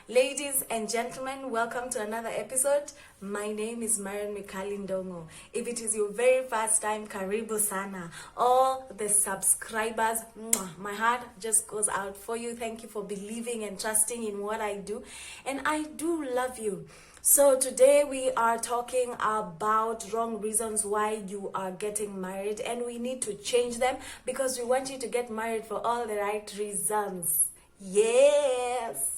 Ladies and gentlemen, welcome to another episode. My name is Ndung'u. If it is your very first time, karibu sana. All the subscribers, my heart just goes out for you. Thank you for believing and trusting in what I do. And I do love you. So today we are talking about wrong reasons why you are getting married, and we need to change them because we want you to get married for all the right reasons. Yes.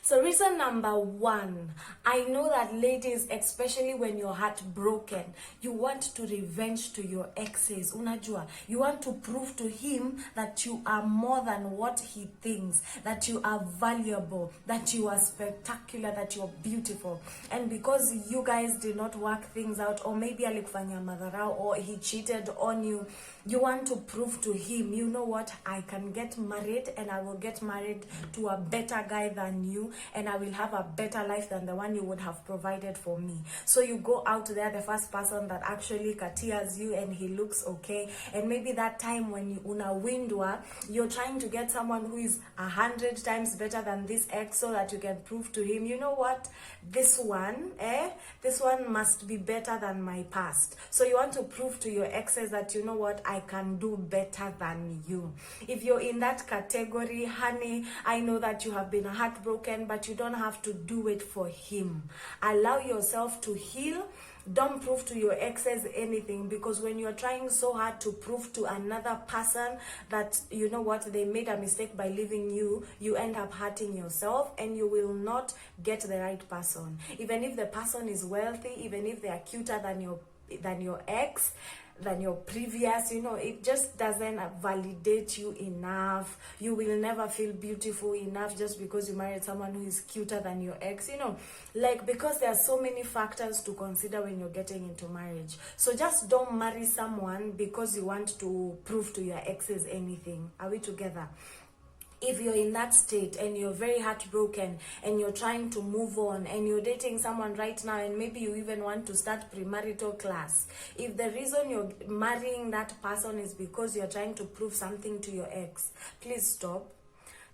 So reason number one, I know that ladies, especially when you're heartbroken, you want to revenge to your exes. Unajua, you want to prove to him that you are more than what he thinks, that you are valuable, that you are spectacular, that you're beautiful. And because you guys did not work things out, or maybe alikufanya madharau, or he cheated on you, you want to prove to him, you know what, I can get married and I will get married to a better guy than you, and I will have a better life than the one you would have provided for me. So you go out there, the first person that actually katias you and he looks okay, and maybe that time when you unawindwa, you're trying to get someone who is 100 times better than this ex, so that you can prove to him, you know what, this one must be better than my past. So you want to prove to your exes that, you know what, I can do better than you. If you're in that category, honey, I know that you have been heartbroken, but you don't have to do it for him. Allow yourself to heal. Don't prove to your exes anything, because when you're trying so hard to prove to another person that, you know what, they made a mistake by leaving you, you end up hurting yourself and you will not get the right person. Even if the person is wealthy, even if they are cuter than your ex, than your previous, you know, it just doesn't validate you enough. You will never feel beautiful enough just because you married someone who is cuter than your ex, you know, like, because there are so many factors to consider when you're getting into marriage. So just don't marry someone because you want to prove to your exes anything. Are we together? If you're in that state and you're very heartbroken and you're trying to move on and you're dating someone right now, and maybe you even want to start premarital class, if the reason you're marrying that person is because you're trying to prove something to your ex, please stop.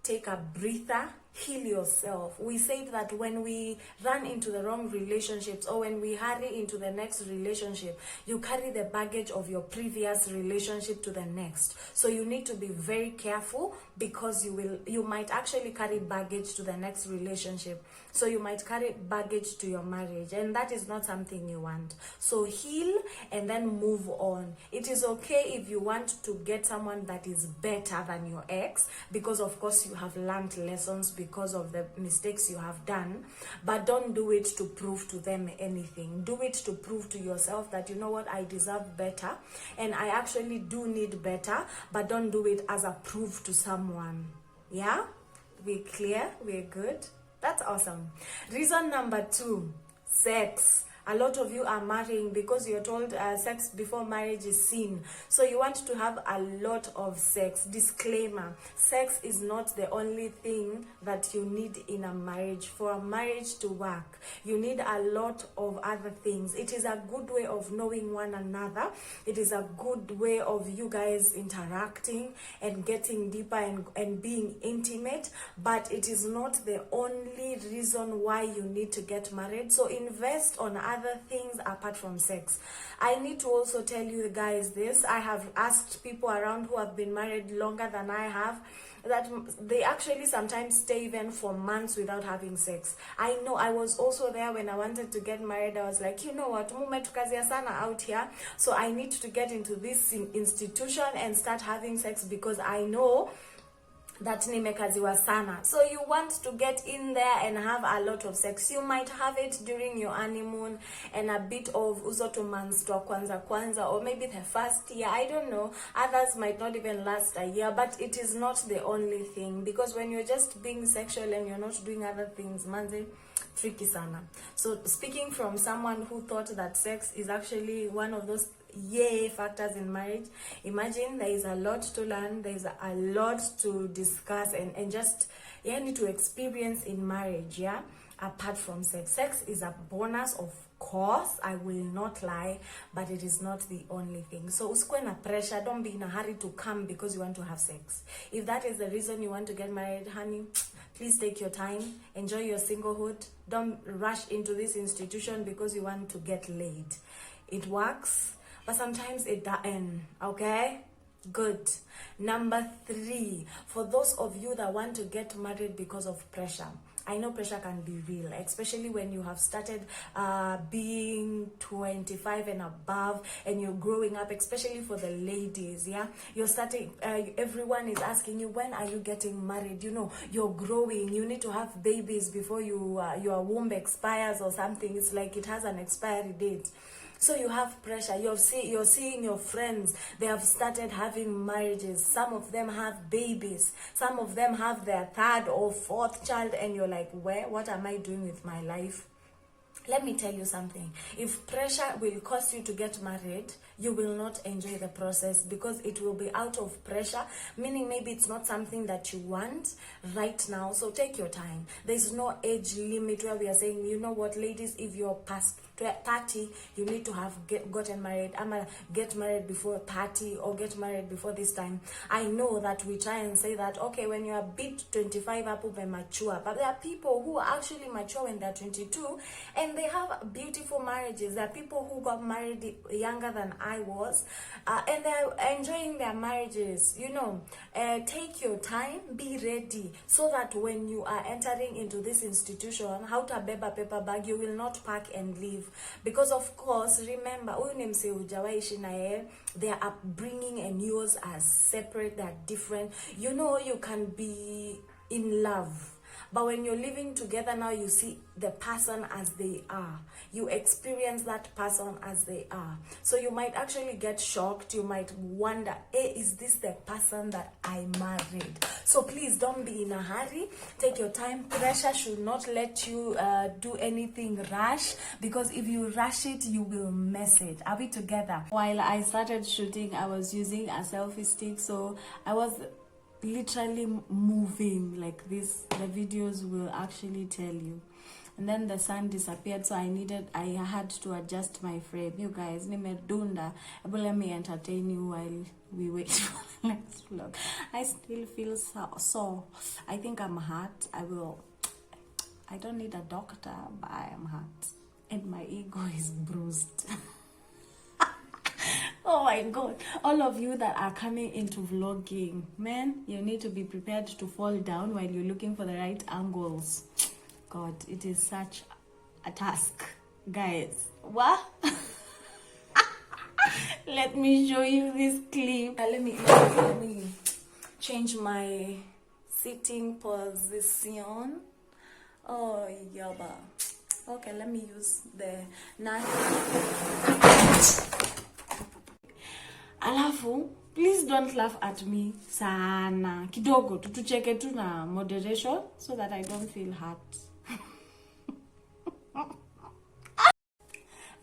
Take a breather, heal yourself. We said that when we run into the wrong relationships, or when we hurry into the next relationship, you carry the baggage of your previous relationship to the next. So you need to be very careful, because you might actually carry baggage to the next relationship. So you might carry baggage to your marriage, and that is not something you want. So heal and then move on. It is okay if you want to get someone that is better than your ex, because of course you have learned lessons because of the mistakes you have done, but don't do it to prove to them anything. Do it to prove to yourself that, you know what, I deserve better and I actually do need better, but don't do it as a proof to someone. Yeah, we clear? We're good? That's awesome. Reason number two, sex. A lot of you are marrying because you're told sex before marriage is sin. So you want to have a lot of sex. Disclaimer, sex is not the only thing that you need in a marriage. For a marriage to work, you need a lot of other things. It is a good way of knowing one another. It is a good way of you guys interacting and getting deeper and being intimate. But it is not the only reason why you need to get married. So invest on other things apart from sex. I need to also tell you guys this. I have asked people around who have been married longer than I have, that they actually sometimes stay even for months without having sex. I know, I was also there when I wanted to get married. I was like, you know what, mumetukazia sana out here, so I need to get into this institution and start having sex because I know that nimekaziwa sana. So you want to get in there and have a lot of sex. You might have it during your honeymoon and a bit of uzoto manstwa kwanza, or maybe the first year, I don't know. Others might not even last a year, but it is not the only thing, because when you're just being sexual and you're not doing other things, manze, tricky sana. So speaking from someone who thought that sex is actually one of those factors in marriage. Imagine there is a lot to learn, there is a lot to discuss, and just need to experience in marriage, apart from sex. Sex is a bonus, of course, I will not lie, but it is not the only thing. So usikwe na pressure, don't be in a hurry to come because you want to have sex. If that is the reason you want to get married, honey, please take your time, enjoy your singlehood. Don't rush into this institution because you want to get laid. It works, but sometimes it doesn't, okay? Good. Number 3, for those of you that want to get married because of pressure. I know pressure can be real, especially when you have started being 25 and above and you're growing up, especially for the ladies, You're starting, everyone is asking you, when are you getting married? You know, you're growing, you need to have babies before your womb expires or something. It's like it has an expiry date. So you have pressure. You're seeing your friends. They have started having marriages. Some of them have babies. Some of them have their 3rd or 4th child. And you're like, what am I doing with my life? Let me tell you something. If pressure will cause you to get married, you will not enjoy the process because it will be out of pressure, meaning maybe it's not something that you want right now. So take your time. There's no age limit where we are saying, you know what, ladies, if you're past 30, you need to have gotten married. I'm gonna get married before 30 or get married before this time. I know that we try and say that, okay, when you're a bit 25 up, mature, but there are people who are actually mature when they're 22 and they have beautiful marriages. There are people who got married younger than I was, and they're enjoying their marriages. You know, take your time, be ready, so that when you are entering into this institution, how to beba paper bag, you will not pack and leave. Because of course, remember, their upbringing and yours are separate, they're different. You know, you can be in love, but when you're living together now, you see the person as they are. You experience that person as they are. So you might actually get shocked. You might wonder, hey, is this the person that I married? So please don't be in a hurry. Take your time. Pressure should not let you do anything rash, because if you rush it, you will mess it. Are we together? While I started shooting, I was using a selfie stick, so I was literally moving like this. The videos will actually tell you. And then the sun disappeared, so I had to adjust my frame. You guys, nimedunda. But let me entertain you while we wait for the next vlog. I still feel so. I think I'm hurt. I don't need a doctor, but I am hurt. And my ego is bruised. Oh my god, all of you that are coming into vlogging, man, you need to be prepared to fall down while you're looking for the right angles. God, it is such a task, guys. What? Let me show you this clip. Let me change my sitting position. Oh yaba. Okay, let me use the Alafu, please don't laugh at me sana. Kidogo, tucheke tu na moderation so that I don't feel hurt.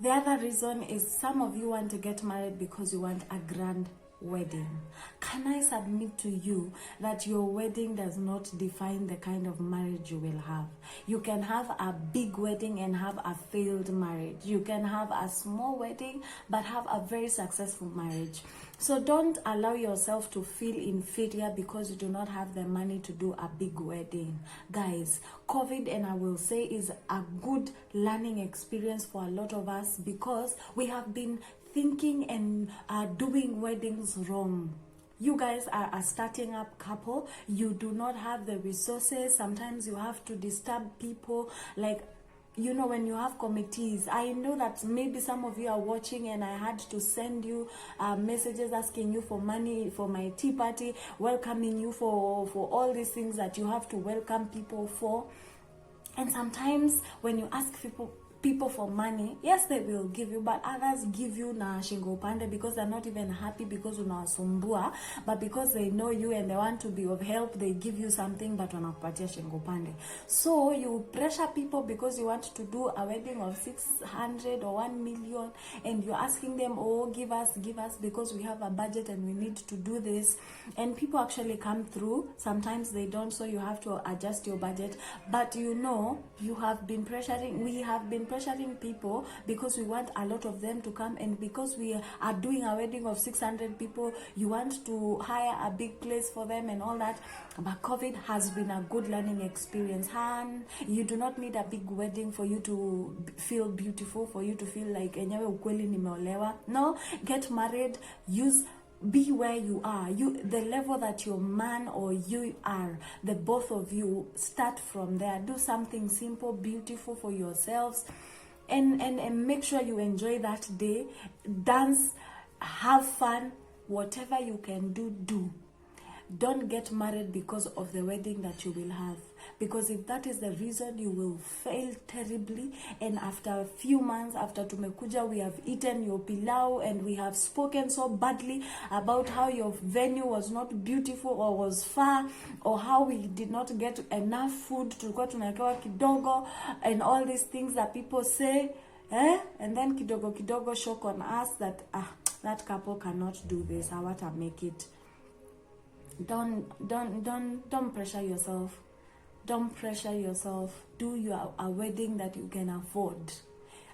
The other reason is some of you want to get married because you want a grand wedding. Can I submit to you that your wedding does not define the kind of marriage you will have? You can have a big wedding and have a failed marriage. You can have a small wedding but have a very successful marriage. So don't allow yourself to feel inferior because you do not have the money to do a big wedding. Guys, COVID, and I will say, is a good learning experience for a lot of us because we have been thinking and doing weddings wrong. You guys are a starting up couple. You do not have the resources. Sometimes you have to disturb people, like, you know, when you have committees. I know that maybe some of you are watching and I had to send you messages asking you for money for my tea party, welcoming you for all these things that you have to welcome people for. And sometimes when you ask people people for money, yes, they will give you, but others give you na shingo upande because they're not even happy because unawasumbua, but because they know you and they want to be of help, they give you something, but wanakupatia shingo upande. So you pressure people because you want to do a wedding of 600 or 1 million, and you're asking them, oh, give us because we have a budget and we need to do this, and people actually come through. Sometimes they don't, so you have to adjust your budget. But you know, we have been pressuring people because we want a lot of them to come, and because we are doing a wedding of 600 people, you want to hire a big place for them and all that. But COVID has been a good learning experience. You do not need a big wedding for you to feel beautiful, for you to feel like enyewe ukweli nimeolewa. No, get married, be where you are, the level that your man or you are, the both of you, start from there. Do something simple, beautiful for yourselves, and make sure you enjoy that day. Dance, have fun, whatever you can do. Don't get married because of the wedding that you will have, because if that is the reason, you will fail terribly. And after a few months, after tumekuja, we have eaten your pilau and we have spoken so badly about how your venue was not beautiful or was far, or how we did not get enough food, tulikuwa tunakewa kidogo, and all these things that people say, and then kidogo shock on us that that couple cannot do this, I want to make it. Don't pressure yourself. Don't pressure yourself. Do a wedding that you can afford.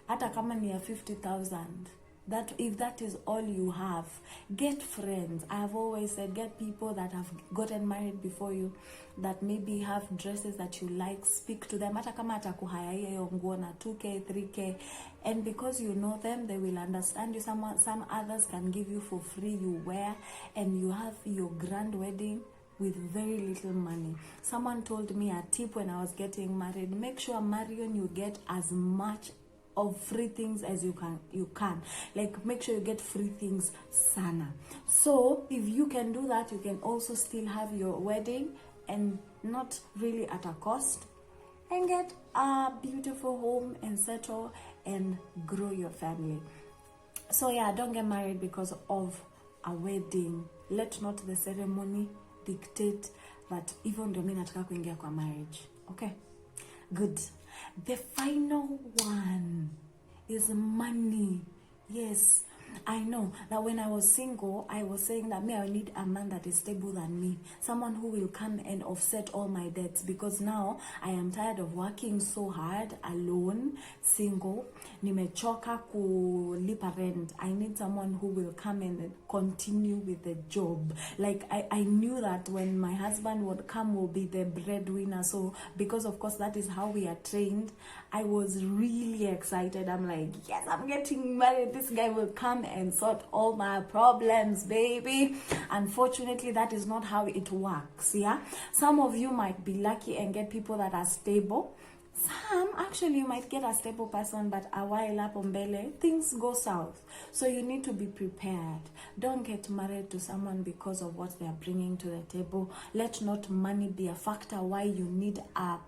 Hata kama ni ya 50,000. That if that is all you have, get friends. I have always said, get people that have gotten married before you, that maybe have dresses that you like. Speak to them. Hata kama atakuhaya hiyo nguo na 2K, 3K, and because you know them, they will understand you. Some others can give you for free, you wear, and you have your grand wedding with very little money. Someone told me a tip when I was getting married: make sure, Marion, you get as much of free things as you can. Like, make sure you get free things sana. So if you can do that, you can also still have your wedding and not really at a cost, and get a beautiful home and settle and grow your family. So yeah, don't get married because of a wedding. Let not the ceremony dictate that even ndio mimi nataka kuingia kwa marriage. Okay, good. The final one is money. Yes, I know that when I was single, I was saying that I need a man that is stable than me. Someone who will come and offset all my debts, because now I am tired of working so hard, alone, single. Nimechoka kulipa rent. I need someone who will come and continue with the job. Like, I knew that when my husband would come, will be the breadwinner. So, because of course that is how we are trained, I was really excited. I'm like, yes, I'm getting married. This guy will come and sort all my problems, baby. Unfortunately, that is not how it works. Yeah, some of you might be lucky and get people that are stable. Some actually, you might get a stable person, but a while up on mbele, things go south. So you need to be prepared. Don't get married to someone because of what they are bringing to the table. Let not money be a factor why you need a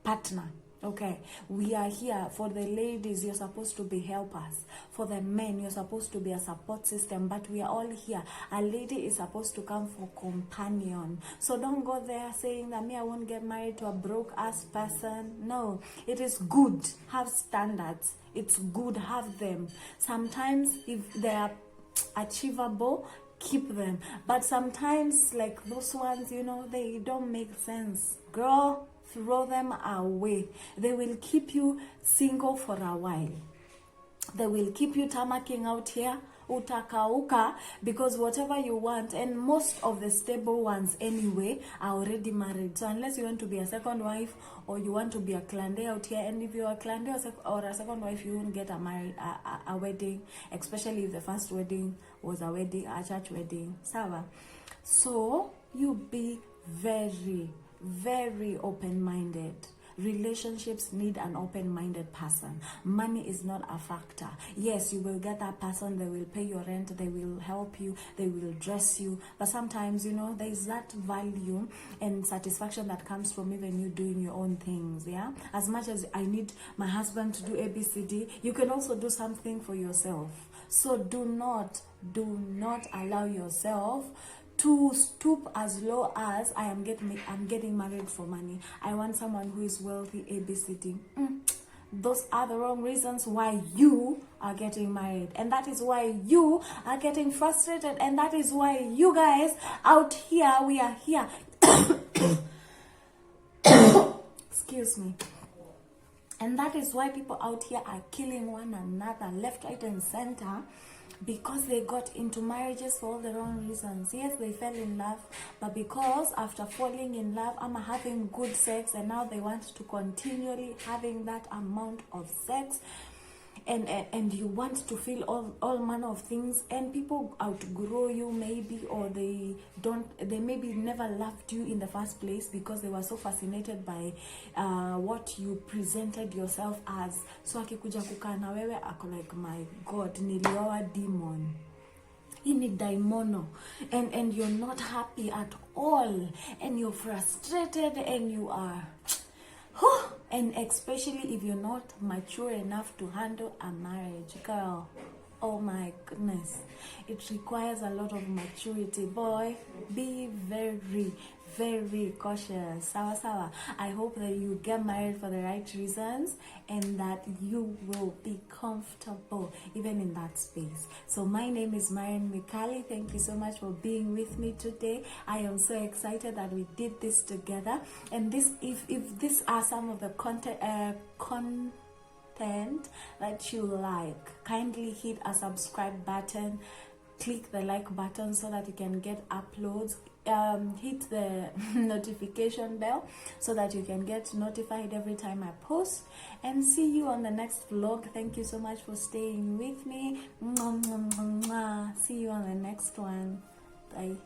partner. Okay, we are here. For the ladies, you're supposed to be helpers. For the men, you're supposed to be a support system. But we are all here. A lady is supposed to come for companion. So don't go there saying that I won't get married to a broke ass person. No, it is good. Have standards. It's good. Have them. Sometimes if they are achievable, keep them. But sometimes, like those ones, they don't make sense. Girl, throw them away. They will keep you single for a while. They will keep you tamacking out here, utakauka, because whatever you want, and most of the stable ones anyway are already married. So unless you want to be a second wife, or you want to be a clandé out here, and if you're a clandé or a second wife, you won't get a wedding, especially if the first wedding was a church wedding. Sawa. So you be very, very open-minded. relationships need an open-minded person. Money is not a factor. Yes, you will get that person, they will pay your rent, they will help you, they will dress you, but sometimes, you know, there is that value and satisfaction that comes from even you doing your own things. Yeah, as much as I need my husband to do ABCD, you can also do something for yourself. So do not allow yourself to stoop as low as I'm getting married for money. I want someone who is wealthy, ABCD. Those are the wrong reasons why you are getting married, and that is why you are getting frustrated, and that is why you guys out here, we are here excuse me. And that is why people out here are killing one another left, right, and center, because they got into marriages for all the wrong reasons. Yes, they fell in love, but because after falling in love, I'm having good sex, and now they want to continually having that amount of sex, and you want to feel all manner of things, and people outgrow you maybe, or they maybe never loved you in the first place because they were so fascinated by what you presented yourself as. So akikuja kukaa na wewe ako like, my god, nilioa demon, you need daimono, and you're not happy at all, and you're frustrated, and you are and especially if you're not mature enough to handle a marriage, girl, oh my goodness, it requires a lot of maturity. Boy, be very, very cautious. Sawa. I hope that you get married for the right reasons, and that you will be comfortable even in that space. So my name is Marian Mikali. Thank you so much for being with me today. I am so excited that we did this together. And this, if these are some of the content that you like, kindly hit a subscribe button, click the like button so that you can get uploads. Hit the notification bell so that you can get notified every time I post, and see you on the next vlog. Thank you so much for staying with me. See you on the next one. Bye.